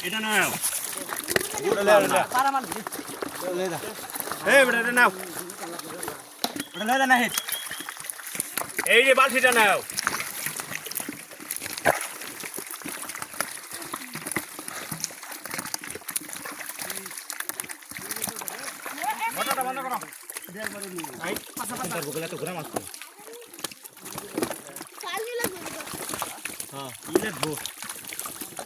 এটা নাও এই বেটা এটা নাও ওটা লয়ে না হেট এই যে বালতিটা নাও মোটরটা বন্ধ করো এই পাশা পাশা গোলা তো ঘোরা মাছ কালি লাগবে হ্যাঁ ইলে গো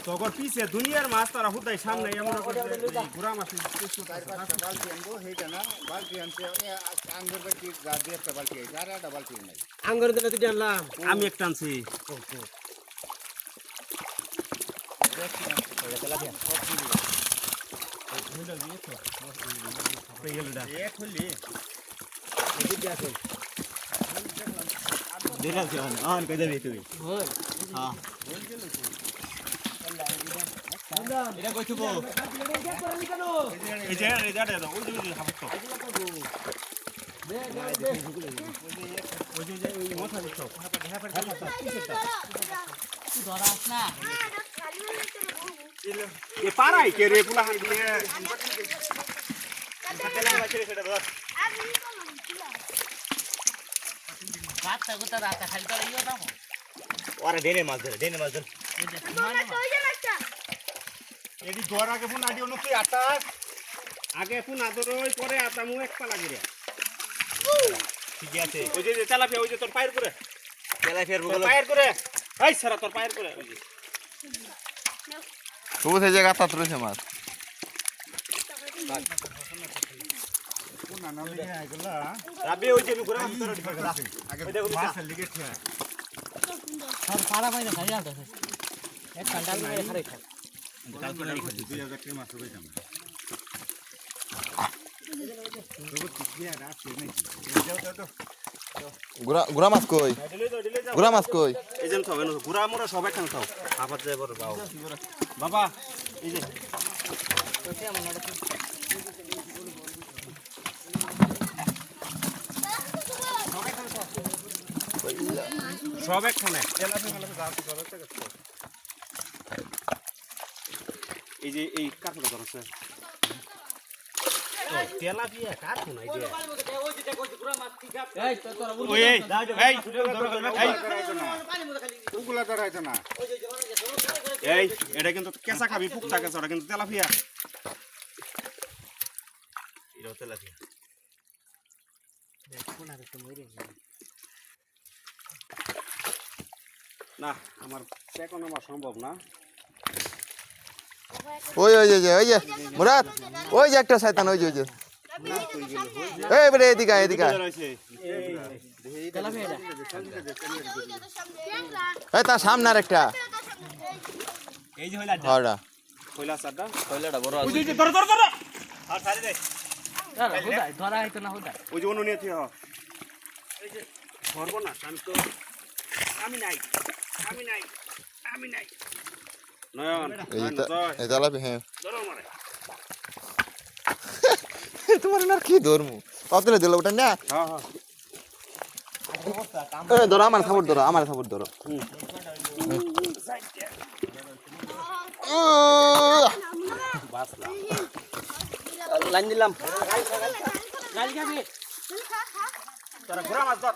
তগর পিছে দুনিয়ার মাছ তারা হুদাই সামনে এমন করে ঘোরা মাছ বালতি আনবো সেইটা না বালতি আনতে আঙ্গুর বালতি যা দিয়ে একটা বালতি আছে আর একটা বালতি নাই আঙ্গুর দিলে তুই আনলাম আমি একটা আনছি এটা কই থুবো এই যে রেজাল্ট দাও ওই যে হাবতো ওই যে ওই মাথা দিছো তুই ধরাস না এ পারাই কে রে পুলাহান দিয়ে তেলা বাছরে সেটা ধর রাতটা গোটা রাতটা খালি তো ইও দাও ওরে দেনে মাছ ধরে এডি ধর আগে ফোন আডিও নতুই আটাস আগে ফোন আদরই পরে আতামু এক পা লাগি রে ঠিক আছে ওই যে তেলাপিয়া ওই যে তোর পায়ের করে তেলাপিয়ার বগল পায়ের করে এই সারা তোর পায়ের করে ওই যে সবুজ এই জায়গা তাত রয়েছে মাছ রাবি ওই যে ঘোরা ভিতরে ঢুকে গেল আগে মাছ লিগে ঠিক সব পাড়া পাইরা খাই আলতো এক কান্ডাল মেরে খারে খাই কাল করে রেখে 2000 টাকা মাছ হইতাম গুড়া মাছ কই গুড়া মাছ কই এই যে খাও ঘোরা মোরা সব একখানে খাও আবার যাই বড় বাবা বাবা এই যে সব একখানে এই যে এই কাঠটা ধরছে তেলাপিয়া কাঠু নাই যে এই তো তোরা ওই এই ওগুলা ধরাইতো না এই এটা কিন্তু কেঁচা খাবি পুকটা কেঁচা ওটা কিন্তু তেলাপিয়া এটাও তেলাপিয়া না আমার এখন আমার সম্ভব না ওই ওই যে ওই যে মুরাদ ওই যে একটা শয়তান ওই যে এই বড় এদিকে এদিকে এই তার সামনে আরেকটা এই যে হইলা হড়া কইলা সাডা কইলাটা বড় ওই যে ধর ধর ধর আর ছাড়ি দে ধরা হইতো না হইতা ওই যে অন্য নিয়ে থিয়া এই যে ধরব না আমি নাই নয়ন এই তালাপি হ্যাঁ ধরো মারে তোমার না কি ধরমু কতলে দিল ওটা না হ্যাঁ হ্যাঁ এ ধরো আমার সাপোর্ট ধরো লাইন দিলাম গালি খাবি তোরা ঘোরা মাছ ধর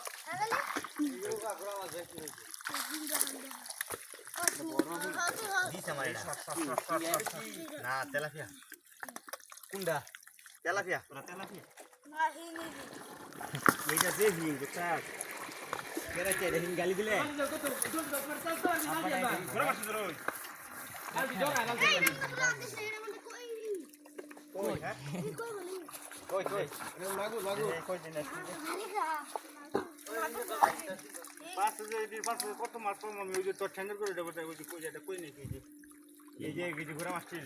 না তেলাপিয়া কোনটা তেলাপিয়া তোরা তেলাপিয়া এইটা যে হিং বুঝছা কেরা কে হিং গালি দিলে ঘোরা মাছ ধর ওই হ্যাঁ কই লাগু কই দিন পাঁচ কত মাছ পাবো আমি ওই যে তোর ঠ্যাঙ্গের করে দেবো ওই যে কই যেটা কই নেই এই যে ঘোরা মাছ ছিল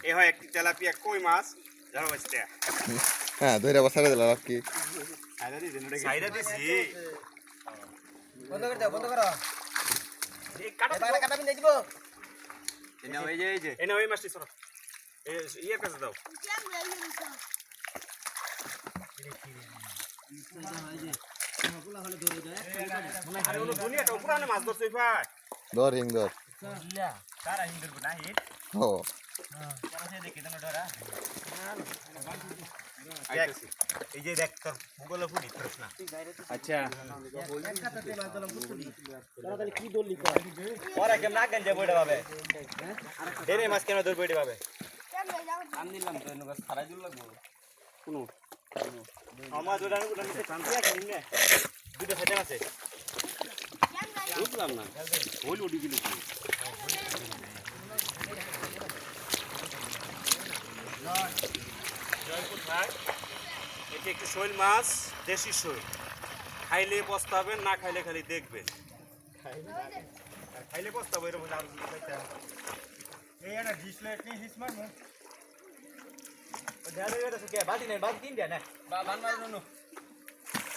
এ হয় একটি তেলাপিয়া কই মাছ ধরো বাঁচতে হ্যাঁ ধরে বসারে দিলাম আর কি সাইডা দিছি বন্ধ করে দাও বন্ধ করো এই কাটা কাটা বিন দিব এনে ওই মাছটি সরো ইয়ের কাছে দাও আরে ওনো দুনিয়াটা পুরানো মাছ ধরছই ভাই ধর হিং ধর তারা হিন্দুর না হিট ও দেখি তো ডরা এই যে দেখ তোর ভূগোল ফুটি প্রশ্ন আচ্ছা ওরা কেমন না গঞ্জে বইটা পাবে দেরে মাছ কেন ধর বইটা পাবে আন দিলাম তো এনগা সারাই দিল লাগবো কোন আমার দুটা নিচে শান্তি আছে নিনে দুটো সাইডে আছে বুঝলাম না ওই উঠি গেল এটি একটি শৈল মাছ দেশি শৈল খাইলে পস্তাবেন না খাইলে খালি দেখবেন খাইলে পস্তাবো এরকম এই না ডিসপ্লেট নিয়ে হিস মারমু বাটি নেই বাটি তিন দেয় না বান মারি